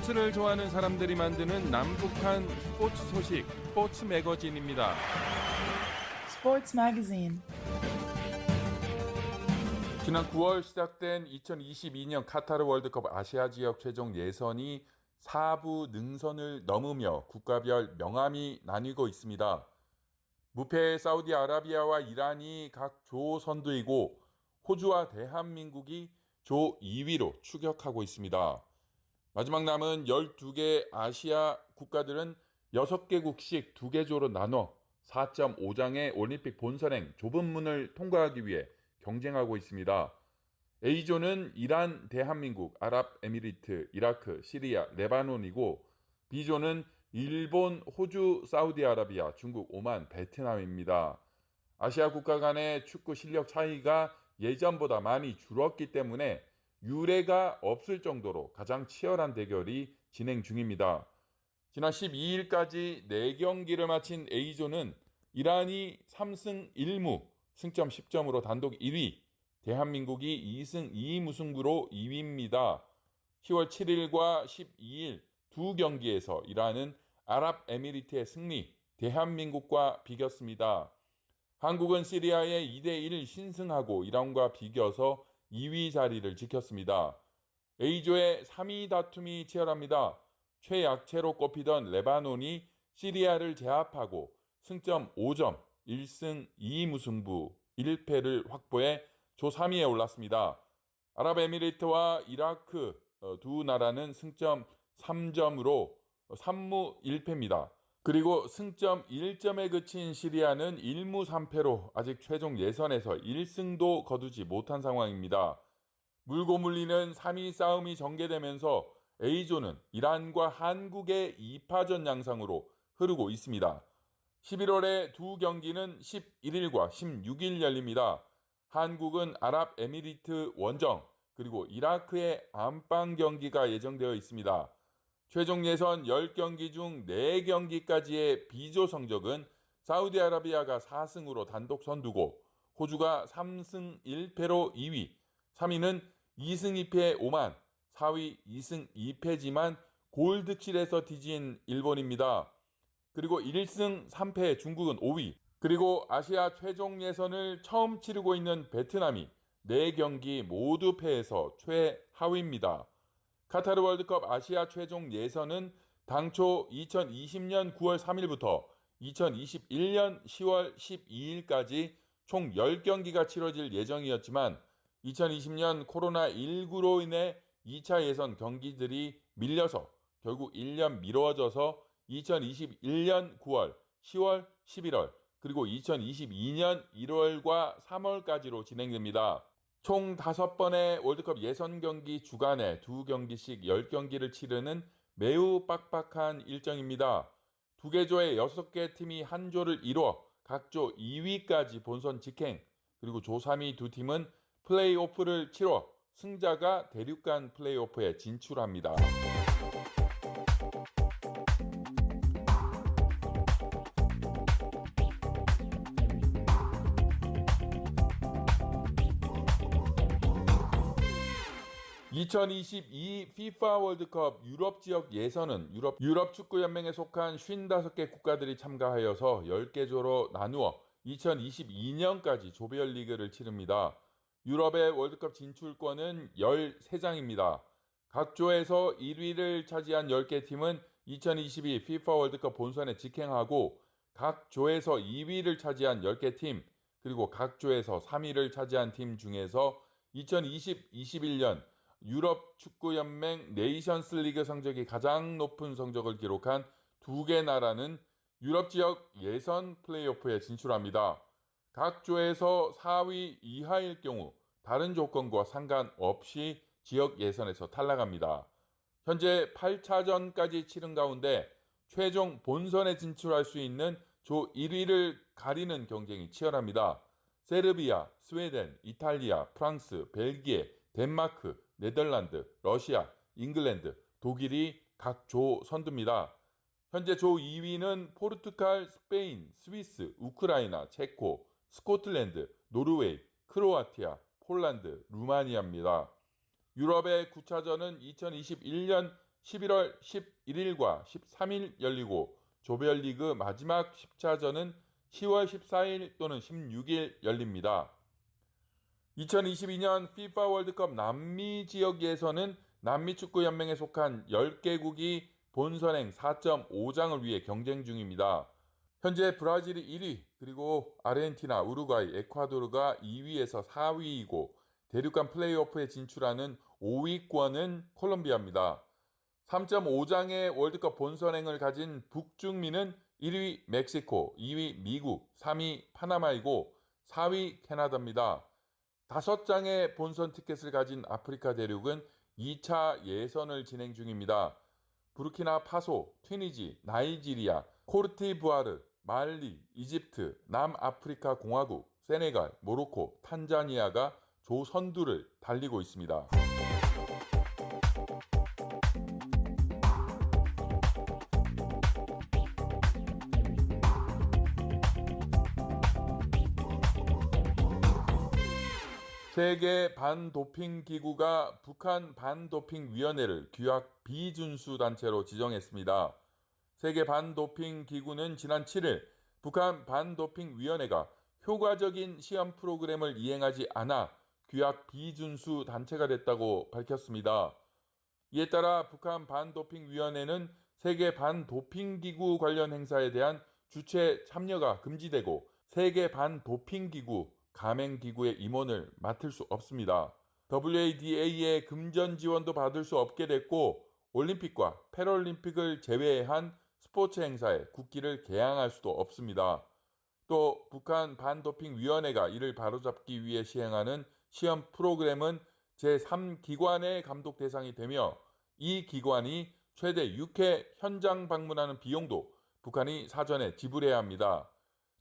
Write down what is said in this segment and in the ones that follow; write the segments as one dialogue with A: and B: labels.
A: 스포츠를 좋아하는 사람들이 만드는 남북한 스포츠 소식, 스포츠 매거진입니다.
B: Sports Magazine.
A: 지난 9월 시작된 2022년 카타르 월드컵 아시아 지역 최종 예선이 4부 능선을 넘으며 국가별 명함이 나뉘고 있습니다. 무패 사우디아라비아와 이란이 각 조 선두이고 호주와 대한민국이 조 2위로 추격하고 있습니다. 마지막 남은 12개 아시아 국가들은 6개국씩 2개 조로 나눠 4.5장의 올림픽 본선행 좁은 문을 통과하기 위해 경쟁하고 있습니다. A조는 이란, 대한민국, 아랍에미리트, 이라크, 시리아, 레바논이고 B조는 일본, 호주, 사우디아라비아, 중국, 오만, 베트남입니다. 아시아 국가 간의 축구 실력 차이가 예전보다 많이 줄었기 때문에 유례가 없을 정도로 가장 치열한 대결이 진행 중입니다. 지난 12일까지 4경기를 마친 A조는 이란이 3승 1무, 승점 10점으로 단독 1위, 대한민국이 2승 2무승부로 2위입니다. 10월 7일과 12일 두 경기에서 이란은 아랍에미리트의 승리, 대한민국과 비겼습니다. 한국은 시리아에 2대1 신승하고 이란과 비겨서 2위 자리를 지켰습니다. A조의 3위 다툼이 치열합니다. 최약체로 꼽히던 레바논이 시리아를 제압하고 승점 5점, 1승 2무승부 1패를 확보해 조 3위에 올랐습니다. 아랍에미리트와 이라크 두 나라는 승점 3점으로 3무 1패입니다. 그리고 승점 1점에 그친 시리아는 1무 3패로 아직 최종 예선에서 1승도 거두지 못한 상황입니다. 물고 물리는 3위 싸움이 전개되면서 A조는 이란과 한국의 2파전 양상으로 흐르고 있습니다. 11월에 두 경기는 11일과 16일 열립니다. 한국은 아랍에미리트 원정 그리고 이라크의 안방 경기가 예정되어 있습니다. 최종 예선 10경기 중 4경기까지의 B조 성적은 사우디아라비아가 4승으로 단독 선두고 호주가 3승 1패로 2위, 3위는 2승 2패 오만, 4위 2승 2패지만 골드칠에서 뒤진 일본입니다. 그리고 1승 3패 중국은 5위, 그리고 아시아 최종 예선을 처음 치르고 있는 베트남이 4경기 모두 패해서 최하위입니다. 카타르 월드컵 아시아 최종 예선은 당초 2020년 9월 3일부터 2021년 10월 12일까지 총 10경기가 치러질 예정이었지만 2020년 코로나19로 인해 2차 예선 경기들이 밀려서 결국 1년 미뤄져서 2021년 9월, 10월, 11월, 그리고 2022년 1월과 3월까지로 진행됩니다. 총 5번의 월드컵 예선 경기 주간에 2경기씩 10경기를 치르는 매우 빡빡한 일정입니다. 2개 조의 6개 팀이 한 조를 이뤄 각 조 2위까지 본선 직행, 그리고 조 3위 두 팀은 플레이오프를 치러 승자가 대륙간 플레이오프에 진출합니다. 2022 FIFA 월드컵 유럽 지역 예선은 유럽 축구 연맹에 속한 55개 국가들이 참가하여서 10개 조로 나누어 2022년까지 조별 리그를 치릅니다. 유럽의 월드컵 진출권은 13장입니다. 각 조에서 1위를 차지한 10개 팀은 2022 FIFA 월드컵 본선에 직행하고 각 조에서 2위를 차지한 10개 팀, 그리고 각 조에서 3위를 차지한 팀 중에서 2020-21년 유럽 축구연맹 네이션스 리그 성적이 가장 높은 성적을 기록한 2개 나라는 유럽 지역 예선 플레이오프에 진출합니다. 각 조에서 4위 이하일 경우 다른 조건과 상관없이 지역 예선에서 탈락합니다. 현재 8차전까지 치른 가운데 최종 본선에 진출할 수 있는 조 1위를 가리는 경쟁이 치열합니다. 세르비아, 스웨덴, 이탈리아, 프랑스, 벨기에, 덴마크, 네덜란드, 러시아, 잉글랜드, 독일이 각 조 선두입니다. 현재 조 2위는 포르투갈, 스페인, 스위스, 우크라이나, 체코, 스코틀랜드, 노르웨이, 크로아티아, 폴란드, 루마니아입니다. 유럽의 9차전은 2021년 11월 11일과 13일 열리고 조별리그 마지막 10차전은 10월 14일 또는 16일 열립니다. 2022년 FIFA 월드컵 남미 지역 예선은 남미 축구 연맹에 속한 10개국이 본선행 4.5장을 위해 경쟁 중입니다. 현재 브라질이 1위, 그리고 아르헨티나, 우루과이, 에콰도르가 2위에서 4위이고 대륙간 플레이오프에 진출하는 5위권은 콜롬비아입니다. 3.5장의 월드컵 본선행을 가진 북중미는 1위 멕시코, 2위 미국, 3위 파나마이고 4위 캐나다입니다. 5장의 본선 티켓을 가진 아프리카 대륙은 2차 예선을 진행 중입니다. 부르키나 파소, 튀니지, 나이지리아, 코르티부아르, 말리, 이집트, 남아프리카 공화국, 세네갈, 모로코, 탄자니아가 조선두를 달리고 있습니다. 세계 반도핑 기구가 북한 반도핑위원회를 규약 비준수 단체로 지정했습니다. 세계 반도핑 기구는 지난 7일 북한 반도핑위원회가 효과적인 시험 프로그램을 이행하지 않아 규약 비준수 단체가 됐다고 밝혔습니다. 이에 따라 북한 반도핑위원회는 세계 반도핑 기구 관련 행사에 대한 주최 참여가 금지되고 세계 반도핑 기구 가맹기구의 임원을 맡을 수 없습니다. WADA의 금전 지원도 받을 수 없게 됐고 올림픽과 패럴림픽을 제외한 스포츠 행사에 국기를 개양할 수도 없습니다. 또 북한 반도핑위원회가 이를 바로잡기 위해 시행하는 시험 프로그램은 제3기관의 감독 대상이 되며 이 기관이 최대 6회 현장 방문하는 비용도 북한이 사전에 지불해야 합니다.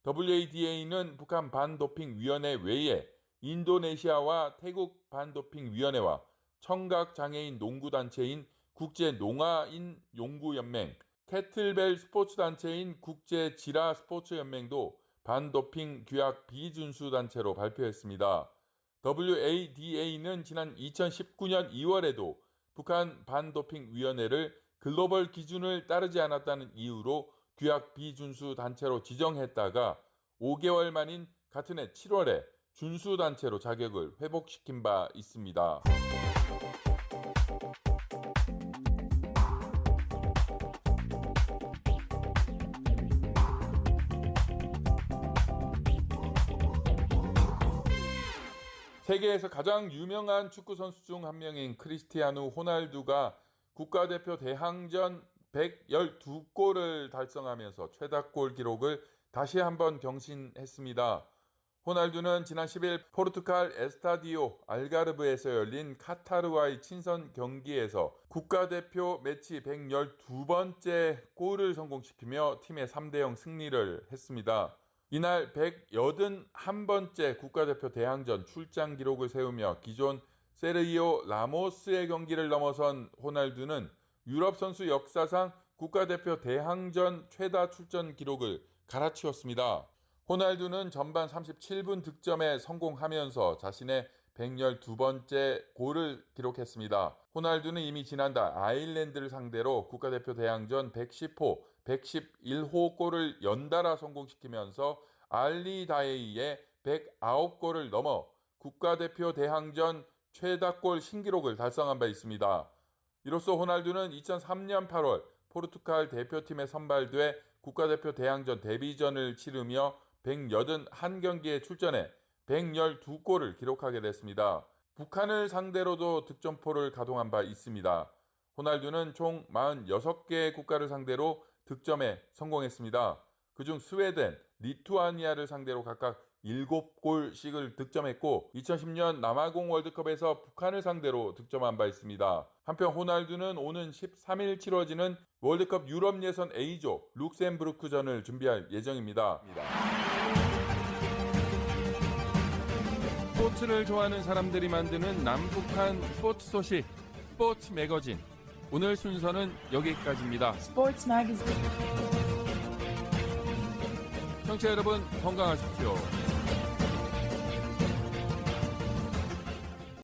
A: WADA는 북한 반도핑위원회 외에 인도네시아와 태국 반도핑위원회와 청각장애인 농구단체인 국제농아인 용구연맹, 캐틀벨 스포츠단체인 국제지라스포츠연맹도 반도핑 규약 비준수 단체로 발표했습니다. WADA는 지난 2019년 2월에도 북한 반도핑위원회를 글로벌 기준을 따르지 않았다는 이유로 규약 비준수 단체로 지정했다가 5개월 만인 같은 해 7월에 준수 단체로 자격을 회복시킨 바 있습니다. 세계에서 가장 유명한 축구 선수 중 한 명인 크리스티아누 호날두가 국가대표 대항전 112골을 달성하면서 최다골 기록을 다시 한번 경신했습니다. 호날두는 지난 10일 포르투갈 에스타디오 알가르브에서 열린 카타르와의 친선 경기에서 국가대표 매치 112번째 골을 성공시키며 팀의 3대0 승리를 했습니다. 이날 181번째 국가대표 대항전 출장 기록을 세우며 기존 세르히오 라모스의 경기를 넘어선 호날두는 유럽 선수 역사상 국가대표 대항전 최다 출전 기록을 갈아치웠습니다. 호날두는 전반 37분 득점에 성공하면서 자신의 112번째 골을 기록했습니다. 호날두는 이미 지난달 아일랜드를 상대로 국가대표 대항전 110호, 111호 골을 연달아 성공시키면서 알리 다에이의 109골을 넘어 국가대표 대항전 최다골 신기록을 달성한 바 있습니다. 이로써 호날두는 2003년 8월 포르투갈 대표팀에 선발돼 국가대표 대항전 데뷔전을 치르며 181경기에 출전해 112골을 기록하게 됐습니다. 북한을 상대로도 득점포를 가동한 바 있습니다. 호날두는 총 46개의 국가를 상대로 득점에 성공했습니다. 그중 스웨덴, 리투아니아를 상대로 각각 7골씩을 득점했고 2010년 남아공 월드컵에서 북한을 상대로 득점한 바 있습니다. 한편 호날두는 오는 13일 치러지는 월드컵 유럽 예선 A조 룩셈부르크전을 준비할 예정입니다. 스포츠를 좋아하는 사람들이 만드는 남북한 스포츠 소식, 스포츠 매거진. 오늘 순서는 여기까지입니다.
B: Sports Magazine.
A: 청취자 여러분 건강하십시오.